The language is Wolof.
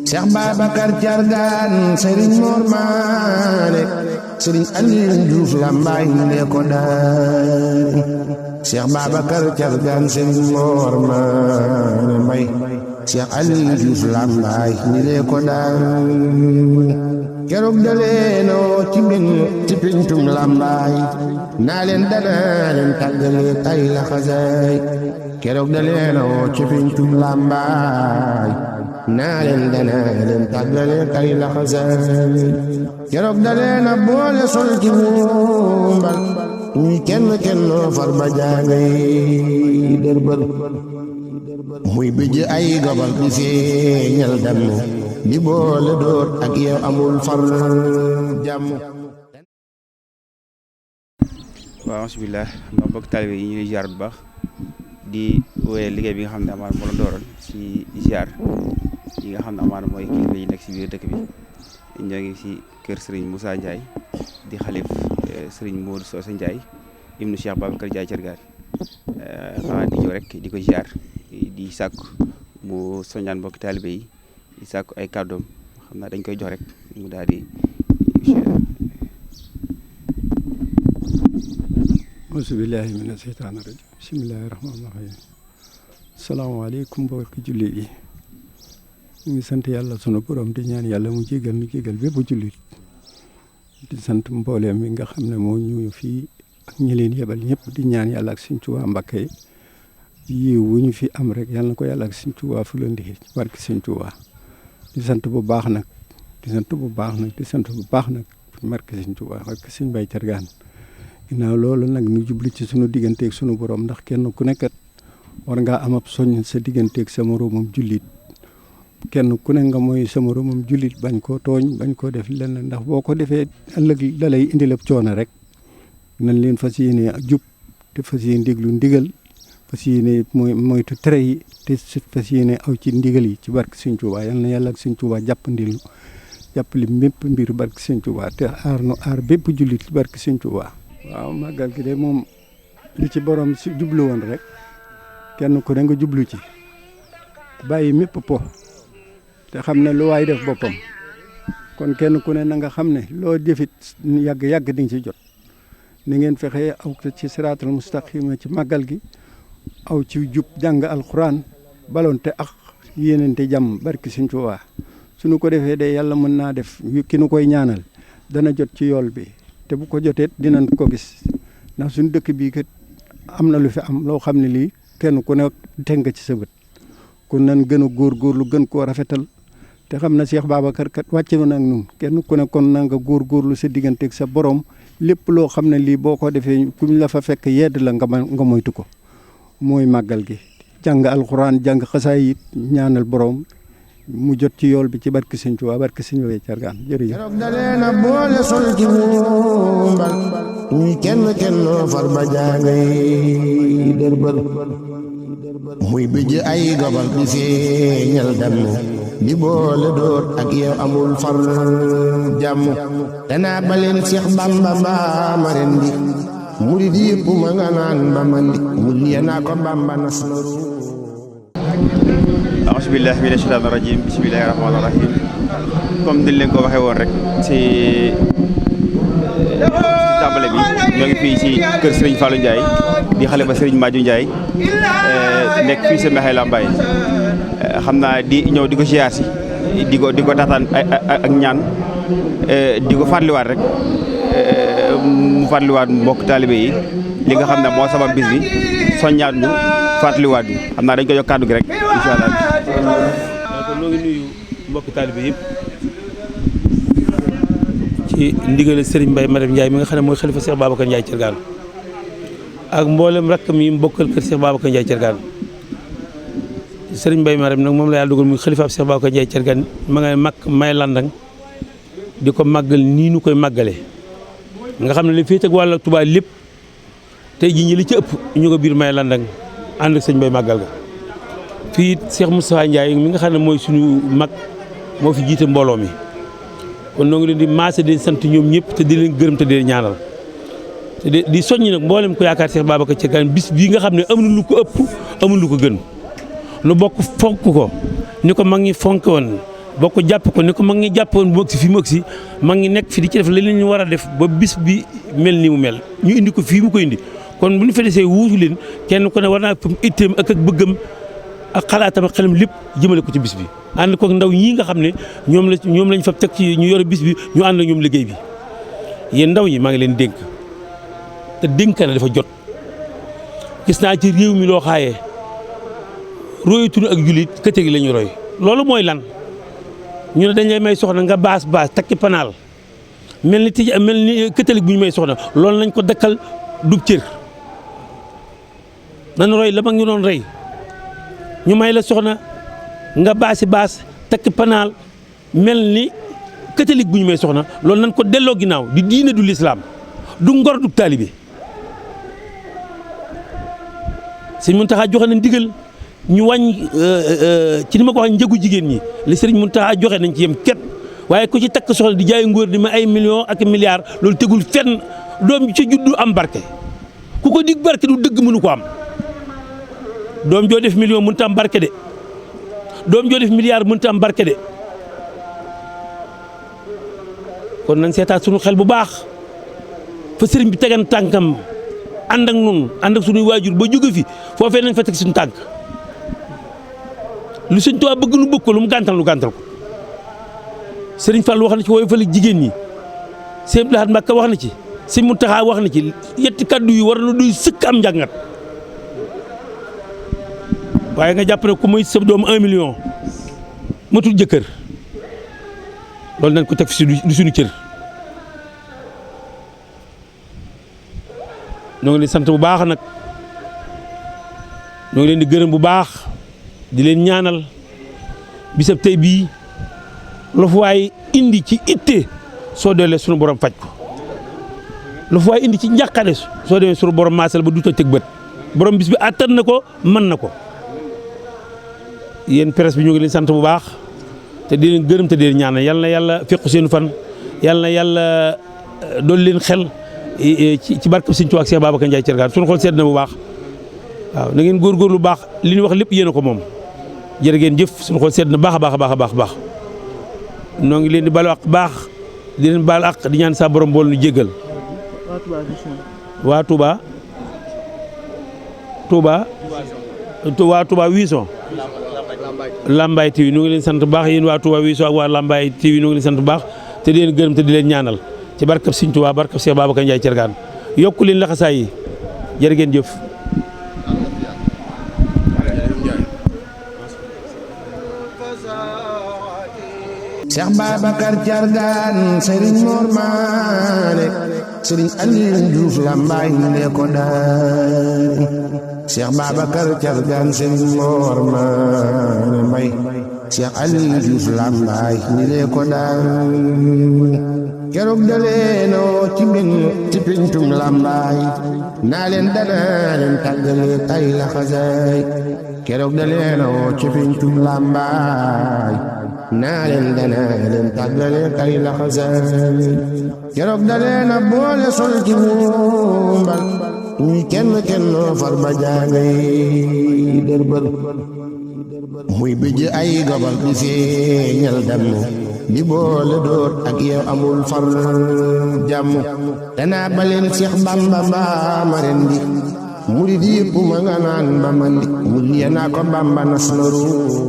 Cheikh Babacar Thiargane Serigne Mor Mané Serigne Aliou Diouf Lambaye ne ko daari Cheikh Babacar Thiargane Serigne Mor Mané Mbaye Cheikh Aliou Diouf Lambaye ne ko daari keroog daleenoo ci pencum Lambaye naa leen danaa leen tàggale tay la xasaay keroog daleenoo ci pencum Lambaye naa leen danaa leen tàggale tay la xasaay keroog daleena boole sol ci wumbal ñuy kenn far ba jaangay dërbër muy bijj ay gobal di feeñal damm di boole doot ak yow amul far jàmm. waaw bismillah ma bokk taalibe yi ñu ziar bu baax di wéyal liggéey bi nga xam ne amaana moo la dooral ci ziar yi nga xam ne amaana mooy kilifa yi nekk ci biir dëkk bi ñoo ngi ci kër Serigne Moussa Ndiaye di xalif Serigne Modou Socé Ndiaye ibnu Cheikh Babacar Ndiaye Thiargane xanaa di ñëw rek di ko ziar di sàkku mu soññaan mbokki taalibe yi di sàkku ay kàddoom xam naa dañ koy jox rek mu daal di auzu billaahi mina seytaani rajiim bismillaahi rahmaani rahiim salaamaaleykum mbokki jullit yi ñu ngi sant yàlla sunu borom di ñaan yàlla mu jégal bépp jullit di sant mbooleem mi nga xam ne moo ñu fii ak ñi leen yebal ñëpp di ñaan yàlla ak Sëñ Tuubaa Mbàkke yiw wu ñu fi am rek yàlla na ko yàlla ak Sëñ Tuubaa fu leen di ci barke Sëñ Tuubaa di sant bu baax nag barke Sëñ Tuubaa barke Sëñ Baye Thiargane ginnaaw loolu nag ñu jubli ci sunu digganteeg sunu borom ndax kenn ku nekkat war ngaa am ab soññ sa digganteeg sa moroomam jullit kenn ku ne nga mooy sa moroomam jullit bañ koo tooñ bañ koo def lenn ndax boo ko defee ëllëg da lay indi lépp coono rek nañ leen fas yéene jub te fas yéene déglu ndigal fas yéene moytu tere yi te fas yéene aw ci ndigal yi ci barke Sëñ Tuubaa yal na yàlla ak Sëñ Tuubaa jàppali mépp mbir barke Sëñ Tuubaa te aar bépp jullit ci barke Sëñ Tuubaa. waaw màggal gi de moom li ci borom si jublu woon rek kenn ku ne nga jublu ci bàyyi mépp po te xam ne lu waay def boppam kon kenn ku ne na nga xam ne loo jëfit yàgg di nga ci jot ni ngeen fexe aw ci siraatal mustaqima ci màggal gi aw ci jub jàng alxuraan balonte ak yéenante jàmm barki Sëñ Tuubaa suñu ko defee de yàlla mën naa def ki nu koy ñaanal dana jot ci yool bi te bu ko jotee dinañ ko gis ndax suñu dëkk bii kat am na lu fi am loo xam ne lii kenn ku ne teg ci sa bët kon nan gën a góorgóorlu gën koo rafetal te xam na Cheikh Babacar kat wàcce na ak ñun kenn ku ne kon na nga góorgóorlu sa digganteeg sa borom lépp loo xam ne lii boo ko defee ku ñu la fa fekk yedd la nga moytu ko mooy màggal gi jàng alxuraan jàng xasaay it ñaanal borom mu jot ci yool bi ci barke Sëñ Tuubaa barke Sëñ Baye Thiargane jërëjëf. keroog daleena boole sol ci wumbal ñuy kenn far ba jaangay dërbër muy bijj ay gobal di feeñal damm di boole doot ak yow amul far jàmm danaa baleen Cheikh Bamba mbaa ma ren di murid yëpp ma nga naan ba man di murid ya naa ko Bamba nas na auzu billaahi mina shaytaani rajiim bismillaahi rahmaani rahiim comme ni leen ko waxee woon rek ci tàmbale bi ñoo ngi fii ci kër Serigne Fallou Ndiaye di xale ba Serigne Madiou Ndiaye nekk fii sa Mekhe Lambaye xam naa di ñëw di ko ziar si di ko taataan ak ñaan di ko fàttaliwaat rek mu fàttaliwaat mbokk taalibe yi li nga xam ne moo sabab bis bi soññaat ñu fàttaliwaat ñu xam naa dañ ko jox kàddu gi rek incha allah. kon ñoo ngi nuyu mbokki taalibe yëpp ci ndigal Serigne Mbaye Madame Ndiaye mi nga xam ne mooy xalifa Cheikh Babacar Ndiaye Thiargane ak mboolem rakkam yi mbokkal kër Cheikh Babacar Ndiaye Thiargane Serigne Mbaye Madame nag moom la yàlla dugal muy xalifa Cheikh Babacar Ndiaye Thiargane ma ngay may landang di ko màggal nii nu koy màggalee nga xam ne li fii teg wàllu Tuubaa lépp tey jii ñi li ci ëpp ñu ko biir may landang ànd ak sëñ Mbaye màggal ga fii Cheikh Moustapha Ndiaye mi nga xam ne mooy suñu mag moo fi jiite mbooloo mi kon noo ngi leen di maase di sant ñoom ñëpp te di leen gërëm te di leen ñaanal te di soññ nag mboolem ko yaakaar Cheikh Babacar Thiargane bis bii nga xam ne amul lu ko ëpp amul lu ko gën nu bokk fonk ko ni ko mag ñi fonk woon boo ko jàpp ko ni ko mag ngi jàppoon bu si fi mu si mag ngi nekk fi di ci def leneen ñu war a def ba bis bi mel ni mu mel ñu indi ko fii mu ko indi kon bu ñu fa desee wuutu leen kenn ku ne war naa fa itteem ak bëggam ak xalaatam ak xelam lépp jëmale ko ci bis bi. ànd ko ndaw ñii nga xam ne ñoom lañ fa teg ci ñu yore bis bi ñu ànd ak ñoom liggéey bi yéen ndaw ñi maa ngi leen dénk te dénkaane dafa jot gis naa ci réew mi loo xaayee royatuñu ak jullit këte gi la ñu roy loolu mooy lan ñu ne dañ lay may soxna nga baas takki panaal mel ni catholique bu ñu may soxna loolu nañ ko dakkal dub cër nan roy la mag ñu doon rey ñu may la soxna nga baas takki panaal mel ni catholique bu ñu may soxna loolu nañ ko delloo ginnaaw di diine du lislaam du ngor du taalibe Sëñ Muntaxa joxe na ndigal ñu wàññi ci ni ma ko wax njëgu jigéen ñi li Sëriñ Muntaxa joxe nañ ci yem képp waaye ku ci takk soxla di jaay ngóor di ma ay millions ak milliards loolu tegul fenn doom ci juddu am barke ku ko dig barke du dëgg mënu ko am doom joo def million mënut a am barke de doom joo def milliard mënut a am barke de kon nañ seetaat suñu xel bu baax fa sëriñ bi tegan tànkam ànd ak noonu ànd ak suñuy waajur ba jóge fi foofee nañ fa teg suñu tànk lu Sëñ Tuubaa bëgg nu bëgg ko lu mu gàntal ko Sëriñ Fall wax na ci woy fal jigéen ñi Sëñ Abdou Lahad Mbacké wax na ci Sëñ Muntaxa wax na ci yetti kaddu yi war na doy sëkk am njàngat waaye nga jàpp ne ku muy sa doom 1 million matul jëkkër loolu nañ ko teg fi du suñu cër ñoo ngi leen sant bu baax nag ñoo ngi leen di gërëm bu baax di leen ñaanal bisab tey bii lu fu waay indi ci itte soo doolee sunu borom faj ko lu fu waay indi ci njàqare soo demee sunu borom maasal ba du toj teg bët borom bis bi attan na ko mën na ko yéen presse bi ñu ngi leen sant bu baax te di leen gërëm te di leen ñaanal yal na yàlla fekku seen fan yal na yàlla dool leen xel ci barkeb Sëñ Tuubaa ak Cheikh Babacar Ndiaye Thiergane suñu xol sedd na bu baax waaw na ngeen góorgóorlu baax li ñu wax lépp yéen a ko moom jërë ngeen jëf suñu xol sedd na baax a baax noo ngi leen di balu ak baax di leen baal ak di ñaan sa borom bool nu jéggal waa Touba Wison Lambaye TV ñu ngi leen sant bu baax yéen waa Touba Wison ak waa Lambaye TV ñu ngi leen sant bu baax te di leen gërëm te di leen ñaanal ci barkab Sëñ Tuubaa barkab Cheikh Babacar Ndiaye Thiergane yokku leen laxasaay yi jërë ngeen jëf. Cheikh Babacar Thiergane Serigne Mor Mané Serigne Aliou Diouf Lambaye ne ko daari Cheikh Babacar Thiergane Serigne Mor Mané Mbaye Cheikh Aliou Diouf Lambaye ne ko daari keroog daleenoo ci pencum Lambaye naa leen danaa leen tàggale tay laxasaay keroog daleenoo ci pencum Lambaye naa leen danaa leen tàggale tay laxasaay keroog daleena boole sol ci mumbal ñi kenn far ba jaangay dërbër muy bijj ay gobal di feeñal damm di boole doot ak yow amul far jàmm danaa baleen Seex Bamba mbaa ma rendi murid yëpp ma nga naan ba mandi murid ya naa ko Bamba nas na ruum